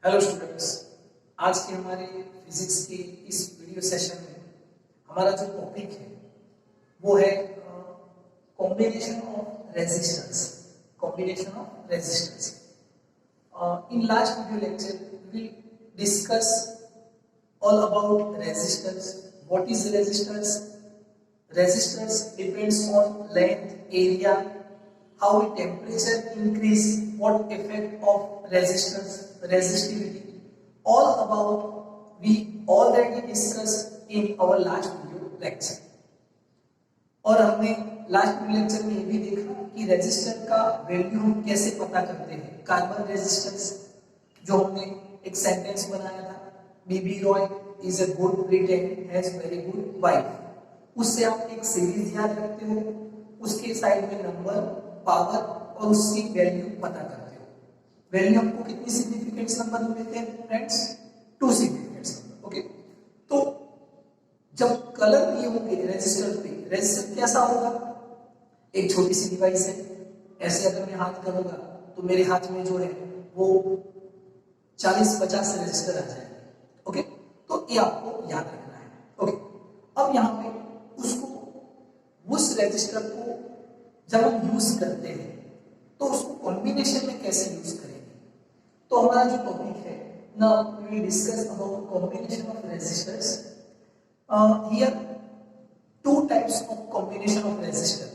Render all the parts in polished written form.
Hello students, आज के हमारे फिजिक्स के इस वीडियो सेशन में हमारा जो टॉपिक है वो है combination of resistance. Combination of resistance. In last video lecture we discuss all about resistance. What is resistance? Resistance depends on length, area, how temperature increase, what effect of resistance, resistivity. All about we already discussed in our last video lecture. और हमने last video lecture में ये भी देखा कि resistance का value हम कैसे पता करते हैं। कार्बन रेजिस्टेंस जो हमने एक सेंटेंस बनाया था, Bibi Roy is a good Britain has very good wife, उससे आप एक सीरीज याद रखते हो, उसके साइड में नंबर, पावर और उसकी वैल्यू पता करते हो। वैल्यू हमको कितनी सिग्निफिकेंस नंबर मिलते हैं फ्रेंड्स? 2 significance number. ओके, तो जब कलर दिए होंगे रेजिस्टर पे, रेजिस्टर कैसा होगा? एक छोटी सी डिवाइस है, ऐसे अगर मैं हाथ करूंगा तो मेरे हाथ में जो है वो 40-50 रेजिस्टर आ जाएगा। ओके, तो ये आपको याद रखना है। ओके, अब यहाँ पे उसको उस रेजिस्टर को जब हम यूज करते हैं तो उसको कॉम्बिनेशन में कैसे यूज करेंगे, तो हमारा जो टॉपिक है ना, we will discuss about combination of resistors. Here two types of combination of resistor.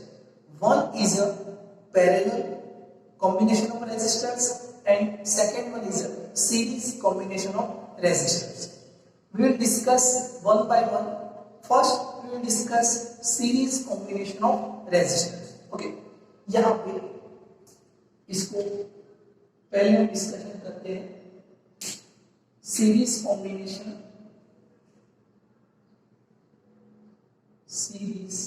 One is a parallel combination of resistors and second one is a series combination of resistors. We will discuss one by one. First we will discuss series combination of resistors. Okay, यहाँ पे इसको पहले हम discussion करते हैं। Series combination, series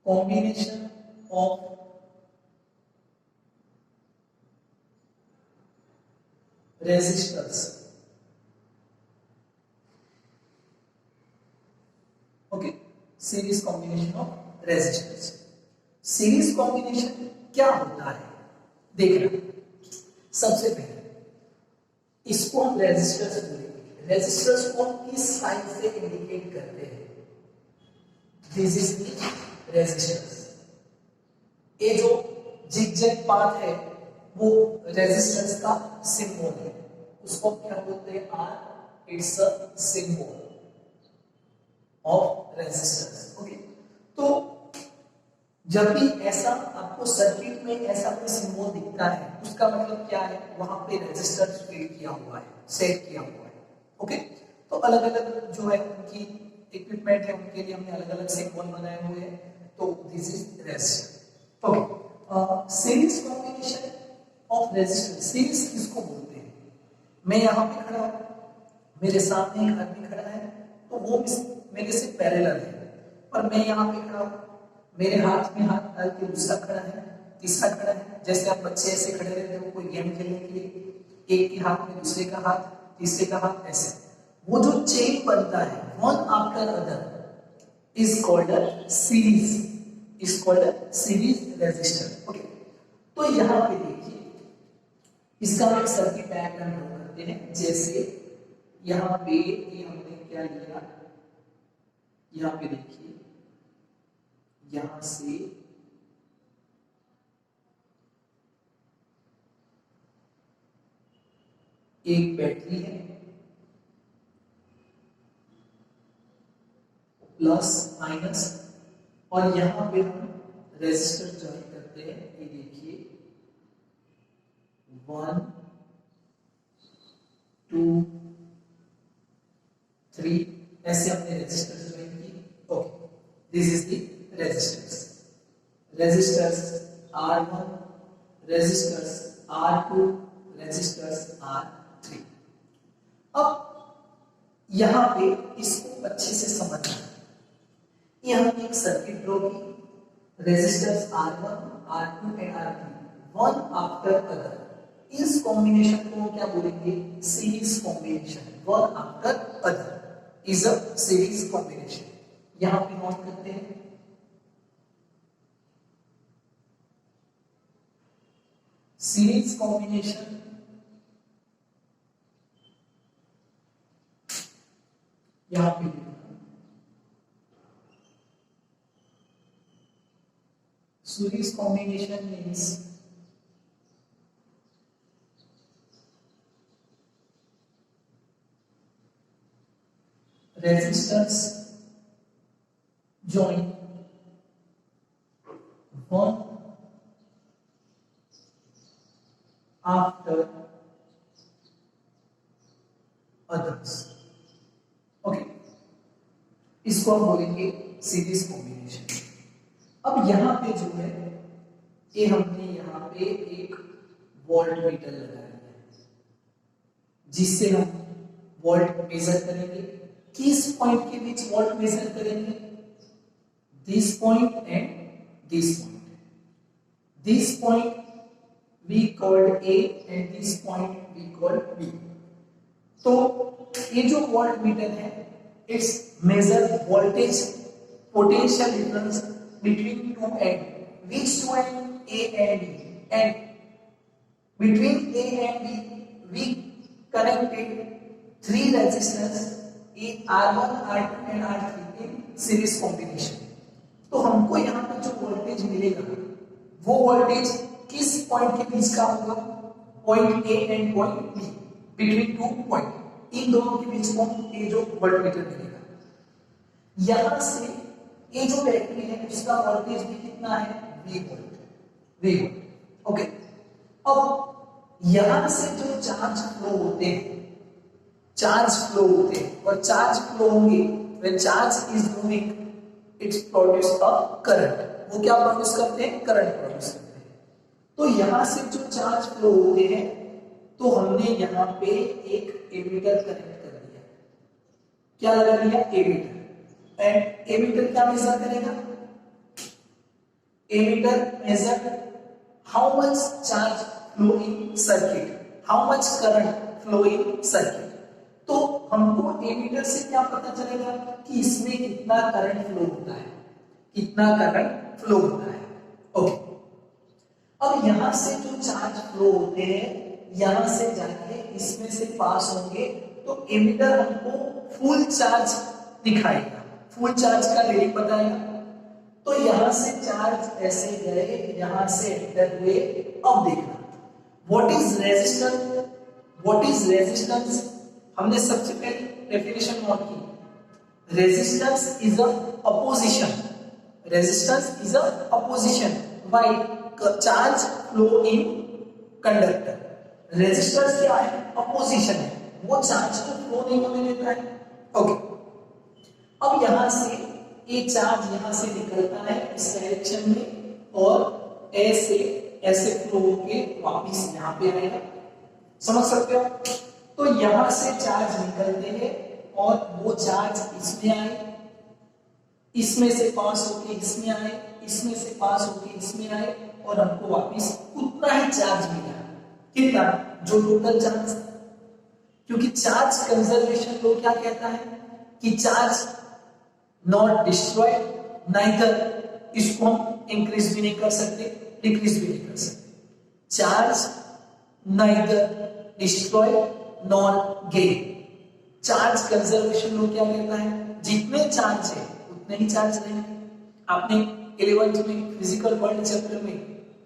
combination of resistors. Okay, series combination of resistors. series combination क्या होता है देखना। सबसे पहले इसको हम रेजिस्टर्स बोलेंगे। रेजिस्टर्स को किस साइन से इंडिकेट करते हैं? This is the resistors. ये जो जिगजैग पाथ है वो रेजिस्टेंस का सिंबल है, उसको क्या बोलते हैं? R. It's a symbol of resistance. Okay, तो जब भी ऐसा आपको सर्किट में ऐसा कोई सिंबल दिखता है उसका मतलब क्या है? वहां पे रेजिस्टर फिट किया हुआ है, सेट किया हुआ है। ओके, तो अलग अलग जो है उनकी इक्विपमेंट है, उनके लिए हमने अलग अलग सिंबल बनाए हुए हैं। तो this is resistor. Okay, series combination of resistor. Series किसको बोलते हैं? मैं यहाँ पे खड़ा हूँ, मेरे सामने एक आदमी खड़ा है, तो वो मेरे से पैरेलल है, और मैं यहाँ पे खड़ा हूँ, मेरे हाथ में हाथ डाल के दूसरा खड़ा है, तीसरा खड़ा है। जैसे आप बच्चे ऐसे खड़े रहते हो कोई गेम खेलने के लिए, एक के हाथ में दूसरे का हाथ, तीसरे का हाथ, ऐसे वो जो चेन बनता है one after other is called a series, is called a series resistor. Okay, तो यहाँ पे देखिए इसका हम एक सर्किट डायग्राम ड्रॉ करते हैं। जैसे यहाँ पे ये हमने क्या लिया, यहाँ पे देखिए यहां से एक बैटरी है, प्लस माइनस, और यहां पे हम रेजिस्टर ज्वाइन करते हैं। ये देखिए 1 2 3 ऐसे हमने रेजिस्टर ज्वाइन की। Okay, this is the resistors. Resistors R1, resistors R2, resistors R3। अब यहां पे इसको अच्छे से समझना। यहां एक सर्किट ड्रॉ की, resistors R1, R2 and R3 one after other. इस कॉम्बिनेशन को क्या बोलेंगे? Series combination. One after other is a series combination. यहां पे नोट करते हैं सीरीज कॉम्बिनेशन यहां पे series combination means resistors join one after others. Okay, इसको हम बोलेंगे सीरीज कॉम्बिनेशन। अब यहां पे जो है ये हमने यहां पे एक वोल्ट मीटर लगाया है जिससे हम वोल्ट मेजर करेंगे। किस पॉइंट के बीच वोल्ट मेजर करेंगे? This point and this point. This point we called A and this point we called B। तो ये जो वोल्ट मीटर है it's measure voltage potential difference between two end which two end? A and B, and between A and B we connected three resistors R1, R2 and R3 in series combination. तो हमको यहाँ पे जो voltage मिलेगा वो voltage किस point के बीच का होगा? Point A and point B, between two point, इन दोनों के बीच को ये जो वोल्टमीटर मिलेगा। यहां से ये जो बैटरी है उसका वोल्टेज भी कितना है? V volt. ओके, अब यहां से जो चार्ज फ्लो होते हैं और चार्ज फ्लो होंगे when charge is moving it's produce a current. वो क्या प्रोड्यूस करते हैं? करंट प्रोड्यूस करते हैं। तो यहां से जो चार्ज फ्लो होते हैं तो हमने यहां पे एक एमीटर कनेक्ट कर दिया। क्या लगा दिया? एमीटर। एंड एमीटर क्या मेजर करेगा? Ammeter measure how much charge flow in circuit, how much current flow in circuit. तो हमको एमीटर से क्या पता चलेगा कि इसमें कितना करंट फ्लो होता है, कितना करंट फ्लो होता है। ओके, अब यहां से जो चार्ज फ्लो होते हैं यहां से जाके इसमें से पास होंगे तो एमीटर हमको फुल चार्ज दिखाएगा, फुल चार्ज का रीडिंग बताएगा। तो यहां से चार्ज ऐसे गए, यहां से एंटर हुए। अब देखना what is resistance, what is resistance. हमने सबसे पहले डेफिनेशन नोट की। Resistance is a opposition, resistance is a opposition while charge flow in conductor. Resistance क्या है? अपोजिशन है, वो चार्ज को फ्लो नहीं होने देता है। ओके, अब यहां से ये चार्ज यहां से निकलता है इस डायरेक्शन में और ऐसे ऐसे फ्लो होके वापस यहां पे आएगा। समझ सकते हो? तो यहां से चार्ज निकलते हैं और वो चार्ज इसमें आए, इसमें से पास होके इसमें आए, इसमें से पास होके इसमें आए और हमको वापस उतना ही चार्ज मिला। कितना? जो टोटल चार्ज। क्योंकि चार्ज कंजर्वेशन लो क्या कहता है कि चार्ज नॉट डिस्ट्रॉयड, नाइदर इसको हम इंक्रीज भी नहीं कर सकते, डिक्रीज भी नहीं कर सकते। Charge neither destroy non gain. Charge conservation law क्या कहता है? जितने चार्ज है उतने ही चार्ज रहेंगे। आपने 11th में फिजिकल वर्ल्ड चैप्टर में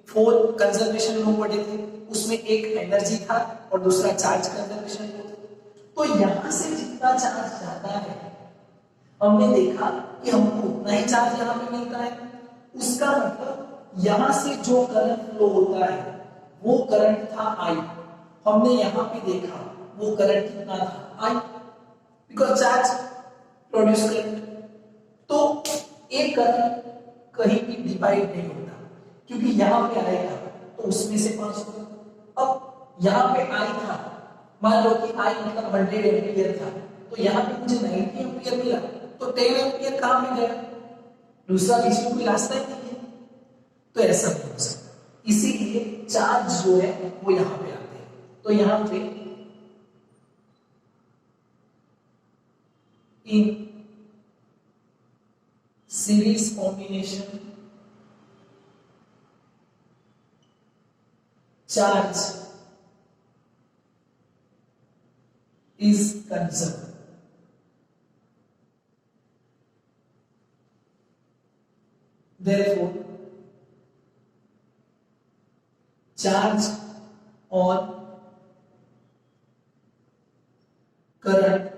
4 कंजर्वेशन लो पढ़े थे, उसमें एक एनर्जी था और दूसरा चार्ज कंजर्वेशन लो था। तो यहां से जितना चार्ज जाता है हमने देखा कि हमको उतना ही चार्ज यहां पे मिलता है। उसका मतलब यहां से जो करंट फ्लो होता है वो करंट था I। हमने यहां पे देखा वो करंट कितना था? I, because charge produce current. तो एक करंट कहीं भी डिवाइड नहीं होता क्योंकि यहां पे आएगा तो उसमें से पास होगा। अब यहां पे I था, मान लो कि I मतलब 100 एम्पीयर था, तो यहां पे मुझे 90 एम्पीयर मिला तो 10 एम्पीयर कहां में गया? दूसरा बीच में कोई रास्ता ही नहीं है। तो ऐसा नहीं हो सकता, इसीलिए चार्ज जो है वो यहां पे आते हैं। तो यहां पे इन series combination charge is conserved. Therefore, charge or current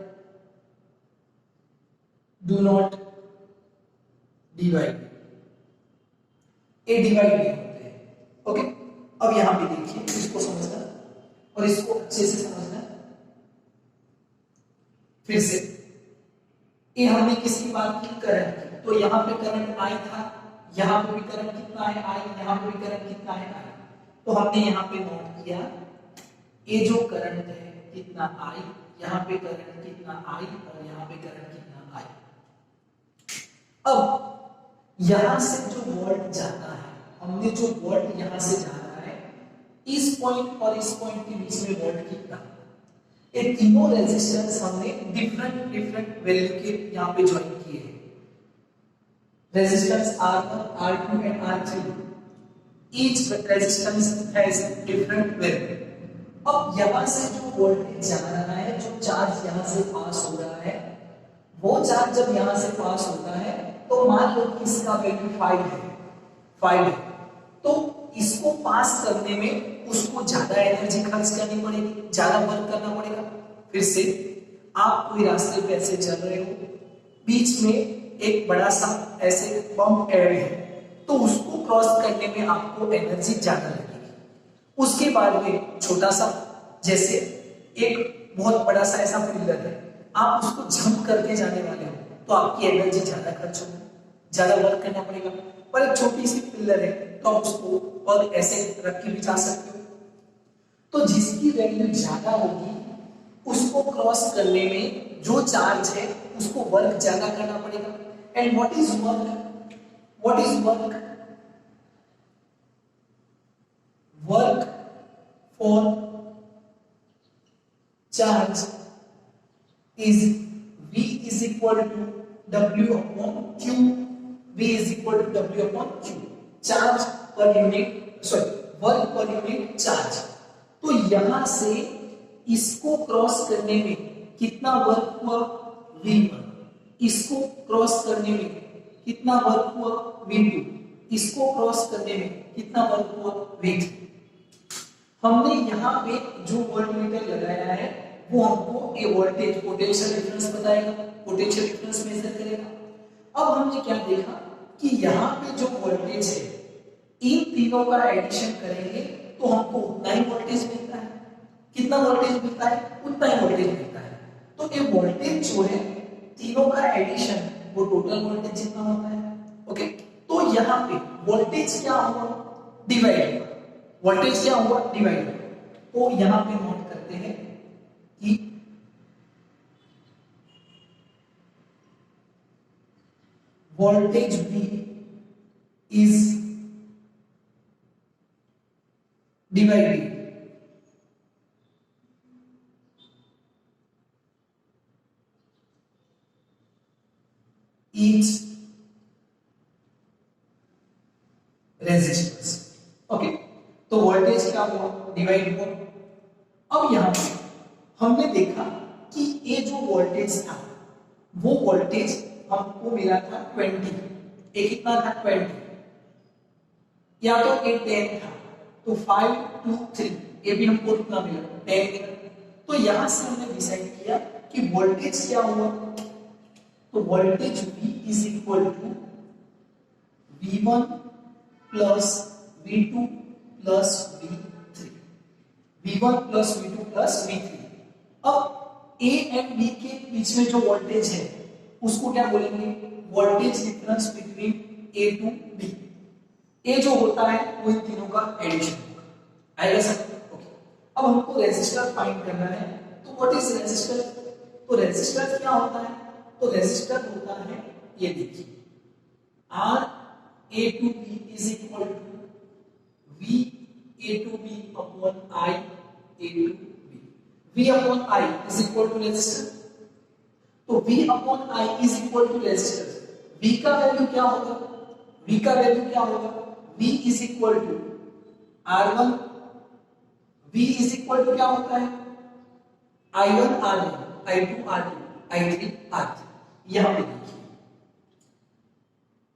do not divide. ये डिवाइड नहीं होते हैं. ओके, अब यहां पे देखिए, इसको समझना और इसको अच्छे से समझना. फिर से ये हमने किसकी बात की? करंट की. तो यहां पे करंट आई था, यहां पे भी करंट कितना है? आई. यहां पे भी करंट कितना है? आई. तो हमने यहां पे नोट किया ये जो करंट है कितना? आई. यहां पे करंट कितना? आई. और यहां पे करंट कितना? आई. अब यहां से जो वोल्ट जाता है, हमने जो वोल्ट यहां से जा रहा है, इस पॉइंट और इस पॉइंट के बीच में वोल्ट कितना? ये तीनों रेजिस्टेंस हमने डिफरेंट वैल्यू के यहां पे ज्वाइन किए हैं. Resistance R1, R2 and R3. Each resistance has different value. अब यहां से जो वोल्टेज जा रहा है, जो चार्ज यहां से पास हो रहा है, वो चार्ज जब यहां से पास होता है तो मान लो कि इसका वैल्यू 5 है. तो इसको पास करने में उसको ज्यादा एनर्जी खर्च करनी पड़ेगी, ज्यादा वर्क करना पड़ेगा. फिर से आप कोई रास्ते पे ऐसे चल रहे हो, बीच में एक बड़ा सा ऐसे पंप ऐड है, तो उसको क्रॉस करने में आपको एनर्जी ज्यादा लगेगी. उसके बाद में छोटा सा, जैसे एक बहुत बड़ा सा ऐसा पिलर है, आप उसको जंप करके जाने वाले हो तो आपकी एनर्जी ज्यादा खर्च होगी, ज्यादा वर्क करना पड़ेगा. पर एक छोटी सी पिलर है तो आप उसको और ऐसे रख के भी जा सकते हो. तो जिसकी वैल्यू ज्यादा होगी उसको क्रॉस करने में जो चार्ज है उसको वर्क ज्यादा करना पड़ेगा. And what is work? Work for charge is V is equal to W upon Q. V is equal to W upon Q. Charge per unit, work per unit charge. तो यहां से इसको cross करने में कितना वर्क हुआ? V1. इसको cross करने में कितना वर्क हुआ? V2. इसको क्रॉस करने में कितना वर्क हुआ? V3. हमने यहां पे जो वोल्टमीटर लगाया है वो हमको ये वोल्टेज पोटेंशियल डिफरेंस बताएगा, पोटेंशियल डिफरेंस मेजर करेगा. अब हमने क्या देखा कि यहाँ पे जो वोल्टेज है, इन तीनों का एडिशन करेंगे तो हमको उतना ही वोल्टेज मिलता है. कितना वोल्टेज मिलता है? उतना ही वोल्टेज मिलता है. तो ये वोल्टेज जो है, तीनों का एडिशन, वो टोटल वोल्टेज जितना होता है. ओके, तो यहाँ पे वोल्टेज क्या हुआ? डिवाइड. वोल्टेज क्या हुआ? डिवाइड. तो यहाँ पे नोट करते हैं कि voltage V is divided each resistance. Okay, तो वोल्टेज क्या हुआ? डिवाइड हुआ. अब यहां पे हमने देखा कि ये जो वोल्टेज था, वो वोल्टेज हमको मिला था 20. ये कितना था? 20. या तो ये 10 था, तो 5 2 3, ये भी हमको कितना मिला? 10 मिला. तो यहां से हमने डिसाइड किया कि वोल्टेज क्या हुआ. तो voltage V is equal to V1 plus V2 plus V3. V1 plus V2 plus V3. अब A एंड B के बीच में जो वोल्टेज है उसको क्या बोलेंगे? Voltage difference between A to B. A जो होता है वो इन तीनों का एडिशन होगा. आएगा सर? ओके. अब हमको रेजिस्टर फाइंड करना है. तो व्हाट इज रेजिस्टर? तो रेजिस्टर क्या होता है? तो रेजिस्टर होता है, ये देखिए, R A to B is equal to V A to B upon I A to B. V upon I is equal to resistor. तो V upon I is equal to resistor. V का value क्या होगा? V का value क्या होगा? V is equal to R1 V is equal to क्या होता है, I1 R1, I2 R2, I3 R3। यहां पे देखिए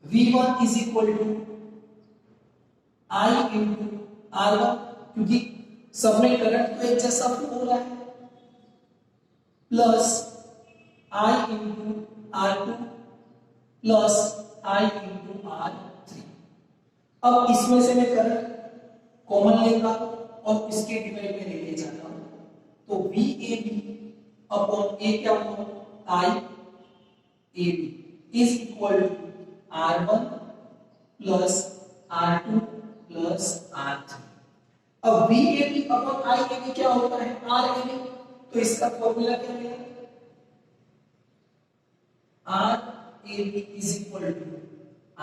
V1 is equal to I into R1, क्योंकि सब में करंट तो एक जैसा फ्लो हो रहा है, plus I into R2 plus I into R3। अब इसमें से मैं करंट कॉमन लेगा और इसके डिवाइड में लेके जाता हूं, तो VAB अपॉन A क्या हुआ, IAB is equal to R1 plus R2 plus R3। अब VAB अपॉन IAB क्या होता है, RAB, तो इसका फॉर्मूला क्या है, RAB is equal to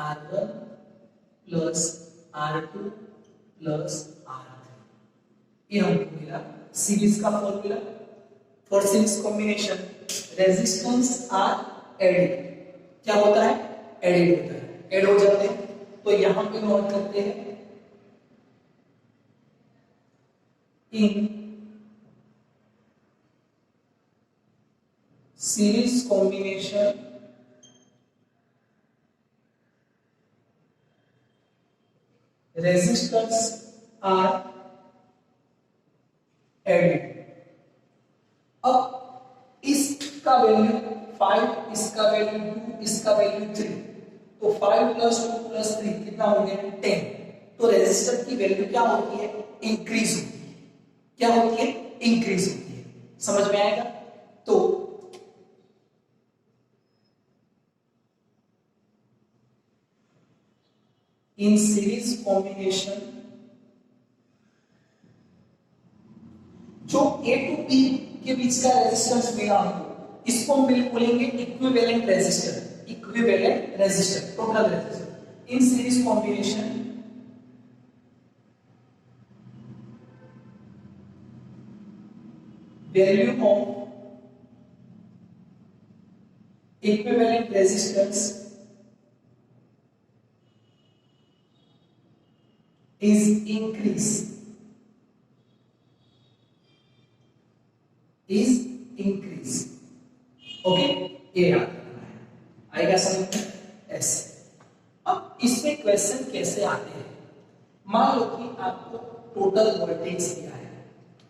R1 plus R2 plus R3। ये हमको मिला सीरीज का formula. For series combination resistance are added, क्या होता है, एडेड होता है, ऐड हो जाते हैं। तो यहां पे नोट करते हैं इन series combination resistors are added। अब इसका वैल्यू 5, इसका वैल्यू 2, इसका वैल्यू 3, तो 5 प्लस 2 प्लस 3 कितना हो गया, 10। तो रेजिस्टर की वैल्यू क्या होती है, इंक्रीज होती है, क्या होती है, इंक्रीज होती है। समझ में आएगा। तो इन सीरीज कॉम्बिनेशन जो A टू B के बीच का रेजिस्टेंस मिला हमको, इसको हम बोलेंगे equivalent resistor, equivalent resistor, total resistor. In series combination value of equivalent resistance is increase, is increase। Okay, ये याद रखना है, आएगा समझ में ऐसे। अब इसमें क्वेश्चन कैसे आते हैं, मान लो कि आपको टोटल वोल्टेज दिया है,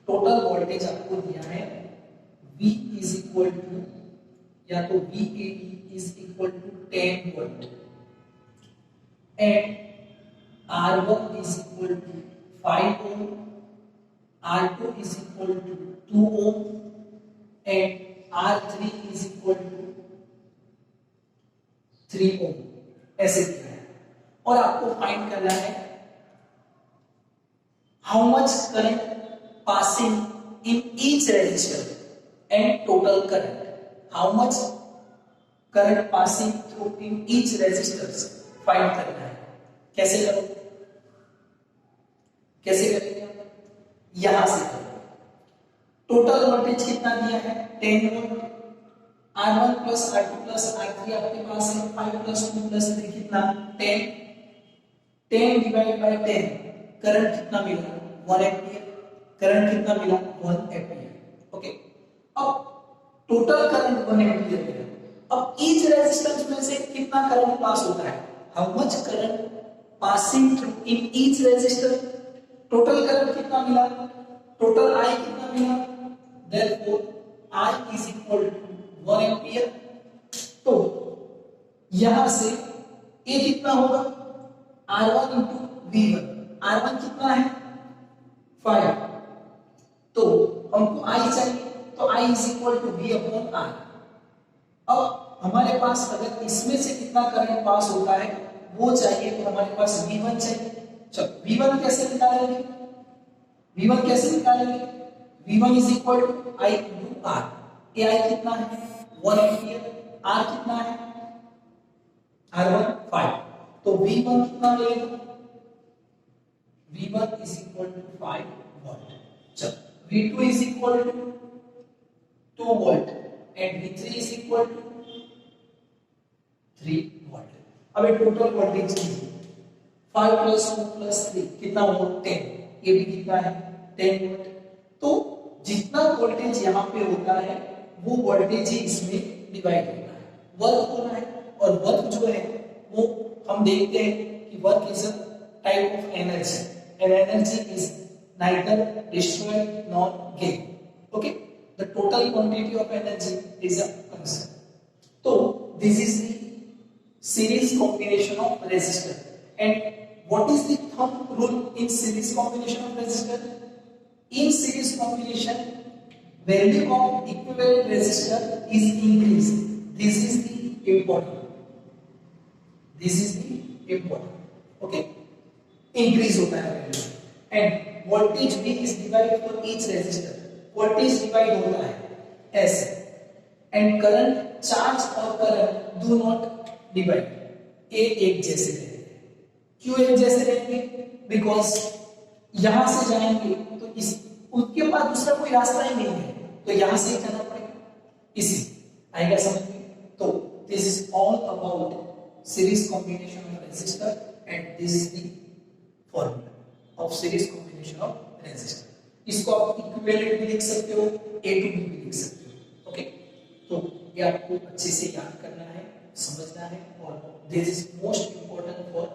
टोटल वोल्टेज आपको दिया है V इज इक्वल टू, या तो VAB is equal to 10 volt and R1 is equal to 5 ohm, R2 is equal to 2 ohm and R3 is equal to 3 ohm, ऐसे दिया है। और आपको फाइंड करना है how much current passing in each resistor and total current, how much current passing through in each resistors find करना है। कैसे करोगे, कैसे करेंगे, यहां से टोटल वोल्टेज कितना दिया है, 10 volt, R1 plus R2 plus R3 आपके पास है 5 प्लस 2 प्लस 3 कितना 10, 10 डिवाइड बाय 10, करंट कितना मिला 1 एम्पियर, करंट कितना मिला 1 एम्पियर। ओके, अब टोटल करंट 1 एम्पियर मिला। अब ईच रेजिस्टेंस में से कितना करंट पास होता है, how much current passing through in each resistor, total current कितना मिला, टोटल I कितना मिला, therefore I is equal to 1 ampere. तो यहां से A कितना होगा, R1 into V1, R1 कितना है 5, तो हमको I चाहिए, तो I is equal to V upon R। अब हमारे पास अगर इसमें से कितना करंट पास होता है वो चाहिए, तो हमारे पास V1 चाहिए। चलो V1 कैसे निकालेंगे, V1 कैसे निकालेंगे, V1 is equal to I into R। AI कितना है 1 एम्पियर, R कितना है R1 5, तो V1 कितना मिलेगा, V1 is equal to 5 volt. चलो V2 is equal to 2 volt and V3 is equal to 3 volt. अब ये टोटल वोल्टेज कीजिए, 5 प्लस 2 प्लस 3 कितना हुआ 10, ये भी कितना है 10 वोल्ट। तो जितना वोल्टेज यहाँ पे होता है वो वोल्टेज ही इसमें डिवाइड होता है, वर्क होना है। और वर्क जो है वो हम देखते हैं कि work is a type of energy, and energy is neither destroyed nor gained. Okay, the total quantity of energy is a constant. So this is the series combination of resistor. And what is the thumb rule in series combination of resistor? In series combination, value of equivalent resistor is increased. This is the important. This is the important. Okay, increase होता है value. And voltage V is divide for each resistor, voltage divide होता है ऐसे। And current, charge और current do not divide, एक जैसे रहेंगे। क्यों एक जैसे रहेंगे? बिकॉज यहां से जाएंगे तो इस उसके बाद दूसरा कोई रास्ता ही नहीं है, तो यहां से ही जाना पड़ेगा, इसी आएगा समझ में। तो this is all about series combination of resistor and this is the formula of series combination of resistor. इसको आप इक्विवेलेंट भी लिख सकते हो, A to B भी लिख सकते हो। ओके, तो ये आपको अच्छे से याद करना है, समझना है, और this is most important for